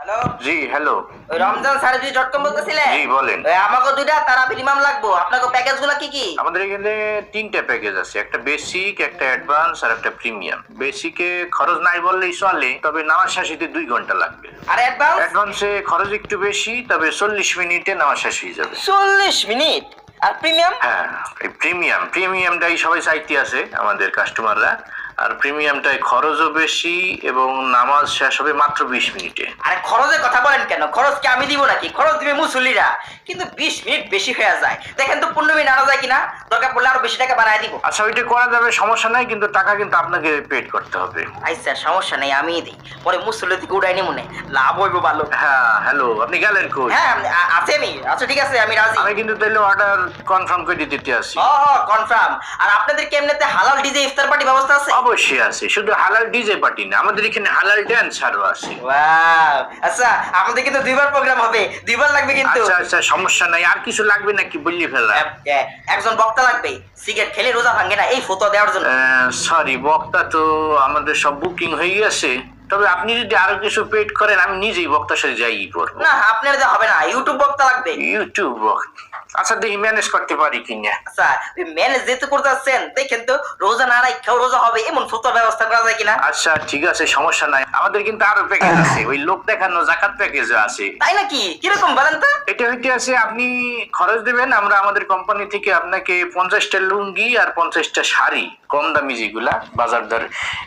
Hello জি hello. Ramzan সার্ভিস.com বলতেছিলেন? জি বলেন। আমাকে দুইটা তারা প্রিমিয়াম লাগবো। আপনাকে প্যাকেজগুলো কি কি? আমাদের এখানে তিনটা প্যাকেজ আছে, একটা বেসিক, একটা অ্যাডভান্স আর একটা প্রিমিয়াম। বেসিকে খরচ নাই বললেই চলে, তবে নামাজ শেষে 2 ঘন্টা লাগবে। আর অ্যাডভান্স? অ্যাডভান্সে খরচ একটু বেশি, তবে 40 মিনিটে নামাজ শেষ হয়ে যাবে। 40 মিনিট। আর প্রিমিয়াম? হ্যাঁ, এই প্রিমিয়ামটাই সবাই চাইতে আছে আমাদের কাস্টমাররা। আর প্রিমিয়ামটায় খরচও বেশি এবং নামাজ শেষ হবে মাত্র 20 মিনিটে। আরে খরচের কথা বলেন কেন? খরচ কি আমি দিব নাকি? খরচ দিবে মুসল্লিরা। কিন্তু 20 মিনিট বেশি হয়ে যায়। দেখেন তো 15 মিনিট আনা যায় কিনা? দরকার পড়লে আরো বেশি টাকা বাড়ায় দিব। আচ্ছা, ওইটা করা যাবে, সমস্যা নাই, কিন্তু টাকা কিন্তু আপনাকে পেড করতে হবে। আচ্ছা সমস্যা নেই, আমিই দিই। পরে মুসল্লি থেকে উড়াই নি মনে লাভ হইব ভালো। হ্যাঁ হ্যালো, আপনি গেলেন কই? হ্যাঁ আছে আমি। আচ্ছা ঠিক আছে, আমি রাজি। আমি কিন্তু তাহলে অর্ডার কনফার্ম করে দিতে আসি। কনফার্ম। আর আপনাদের কেমনেতে হালাল ডিজে ইফতার পার্টি ব্যবস্থা আছে? অবশ্যই আছে, শুধু হালাল ডিজে পার্টি না, আমাদের এখানে হালাল ড্যান্সারও আছে। ওয়াও, আচ্ছা আমাদের কিন্তু দুইবার প্রোগ্রাম হবে, দুইবার লাগবে কিন্তু। আচ্ছা আচ্ছা, সমস্যা নাই। আর কিছু লাগবে নাকি বললি ফেলা? একজন বক্তা লাগবে, সিগারেট খেলে রোজা ভাঙে না এই ফটো দেওয়ার জন্য। সরি, বক্তা তো আমাদের সব বুকিং হয়ে গেছে। তবে আপনি যদি আরো কিছু পেড করেন, আমি নিজেই বক্তার সাথে যাই পড়বো। না আপনার যে হবে না, ইউটিউব বক্তা লাগবে। ইউটিউব বক্তা? আচ্ছা দেখি ম্যানেজ করতে পারি কিনা। আচ্ছা ম্যানেজ যেতে করতে আসছেন, দেখেন তো রোজা না রাখেও রোজা হবে এমন ফটোর ব্যবস্থা করা যায় কিনা। আচ্ছা ঠিক আছে, সমস্যা নাই। আমাদের কিন্তু আরো প্যাকেজ আছে, ওই লোক দেখানো জাকাত প্যাকেজও আছে। তাই নাকি? কিরকম বলেন তো? এটা হইতে আছে, আপনি খরচ দেবেন, আমরা আমাদের কোম্পানি থেকে আপনাকে 50টা লুঙ্গি আর 50টা শাড়ি, কম দামি যেগুলা বাজার দর,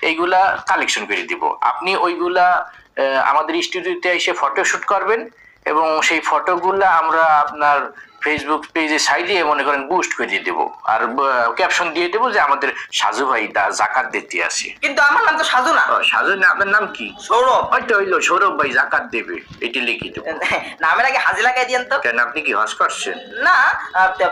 এইগুলা কালেকশন করে দিব। আপনি ওইগুলা আমাদের স্টুডিওতে এসে ফটোশুট করবেন এবং সেই ফটোগুলা আমরা আপনার ফেসবুক পেজে সাইডে মনে করেন বুস্ট করে দিয়ে দেবো, আর ক্যাপশন দিয়ে দেবো যে আমাদের সাজু ভাই জাকাত দিতে আসে। কিন্তু আমার নাম তো সাজু না। সাজু না? আপনার নাম কি? সৌরভ। হয়তো হইলো সৌরভ ভাই জাকাত দেবে, এটি লিখে দেবো। নামের আগে হাজি লাগাই দিয়েন তো। কেন, আপনি কি হজ করছেন? না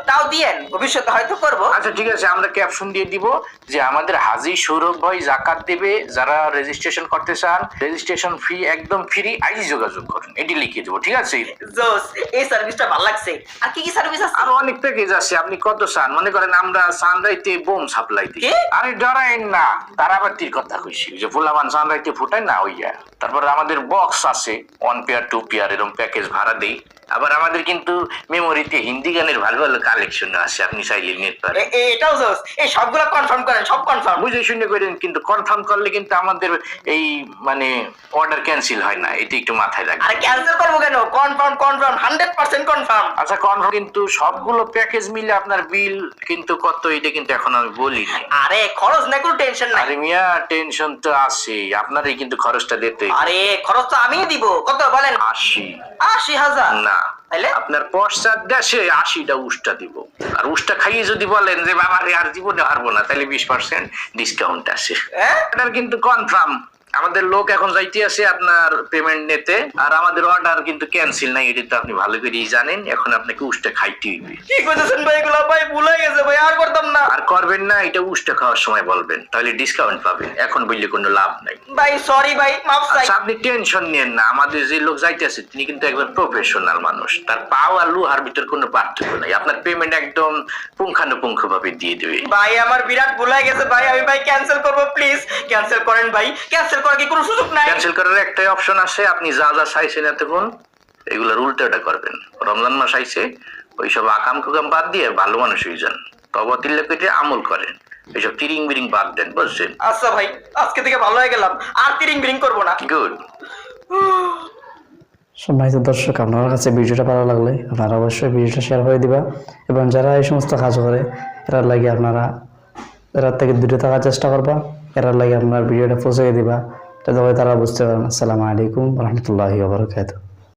তাও দিয়েন, ভবিষ্যতে হয়তো করবো। আচ্ছা ঠিক আছে, আমরা ক্যাপশন দিয়ে দিব যে আমাদের হাজি সৌরভ ভাই জাকাত দেবে, যারা রেজিস্ট্রেশন করতে চান রেজিস্ট্রেশন ফি একদম ফ্রি, আজই যোগাযোগ করুন, এটি লিখে দেবো। ঠিক আছে? জোস, এই সার্ভিসটা ভালো লাগছে। আর কি কি সার্ভিস আছে? আরো অনেক প্যাকেজ আছে, আপনি কত চান? মনে করেন আমরা সানরাইতে বোম সাপ্লাই দিই। কি? আরে ডরাইন না, তারাবাতির কথা কইছি, যে ফুলাবান সানরাইতে ফুটায় না ওইয়া। তারপর আমাদের বক্স আছে 1 পেয়ার 2 পেয়ার এরকম প্যাকেজ ভাড়া দেই। আবার আমাদের কিন্তু মেমোরিতে হিন্দি গানের ভালো ভালো কালেকশন আছে, আপনি চাইলে নিতে পারেন। এটাও জোস। এই সবগুলো কনফার্ম করেন, সব কনফার্ম। বুঝে শুনে করেন, কিন্তু কনফার্ম করলে কিন্তু আমাদের এই মানে অর্ডার ক্যান্সেল হয় না, এটা একটু মাথায় রাখবেন। আরে ক্যান্সেল করবো কেন? Confirm confirm 100% confirm. আচ্ছা কনফার্ম, কিন্তু সবগুলো প্যাকেজ মিলে আপনার বিল কিন্তু কত, এটা কিন্তু এখন আমি বলিনি। আরে খরচ না, কোনো টেনশন নাই। আরে মিয়া, টেনশন তো আছে, আপনারই কিন্তু খরচটা দিতে। আরে খরচ তো আমিই দিব। কত বলেন? 80,000 80,000? না, তাইলে আপনার পশ্চাৎ দেশে 80টা উষ্টা দিব। আর উষ্টা খাইয়ে যদি বলেন যে বাবা রে আর জীবনে পারবো না, তাহলে 20% ডিসকাউন্ট আছে। এটার কিন্তু কনফার্ম। আমাদের লোক এখন যাইতে আছে আপনার পেমেন্ট নিতে, আর আমাদের অর্ডার কিন্তু ক্যান্সেল নাই, এটা তো আপনি ভালো করেই জানেন। এখন আপনাকে উষ্টা খাইতে হইবে। কি কইতেছেন ভাই? এগুলো ভাই ভুলে গেছে ভাই, আর করতাম না। আর করবেন না, এটা উষ্টা খাওয়ার সময় বলবেন, তাহলে ডিসকাউন্ট পাবেন। এখন বললে কোনো লাভ নাই। ভাই সরি ভাই, মাফ চাই। আচ্ছা আপনি টেনশন নেন না, আমাদের যে লোক যাইতেছে তিনি কিন্তু একবার প্রফেশনাল মানুষ, তার পাও আর লোহার ভিতর কোনো পার্থক্য নাই। আপনার পেমেন্ট একদম পুঙ্খানুপুঙ্খ ভাবে দিয়ে দেবে। ভাই আমার বিরাট ভুলে গেছে ভাই, আমি ভাই ক্যান্সেল করব, প্লিজ ক্যান্সেল করেন ভাই। ক্যান্সেল করার কি কোনো সুযোগ নাই? ক্যান্সেল করার একটাই অপশন আছে, আপনি যা যা চাইছেন এতক্ষণ এগুলোর উল্টোটা করবেন। রমজান মাস আইছে, ওইসব আকাম কুকাম বাদ দিয়ে ভালো মানুষ হয়ে যান, তবাতিল্লা পেটে আমল করেন, এইসব তিরিং বিরিং বাদ দেন, বুঝছেন? আচ্ছা ভাই, আজকে থেকে ভালো হয়ে গেলাম, আর তিরিং বিরিং করবো না। গুড। সম্মানিত দর্শক, আপনার কাছে ভিডিওটা ভালো লাগলে আপনারা অবশ্যই ভিডিওটা শেয়ার করে দিবা, এবং যারা এই সমস্ত কাজ করে এরার লাগে আপনারা এরার থেকে দূরে থাকার চেষ্টা করবা, এরার লাগে আপনার ভিডিওটা পৌঁছে দিবা, যাতে তারা বুঝতে পারেন। আসসালামু আলাইকুম ওয়া রাহমাতুল্লাহি ওয়া বারাকাতুহু।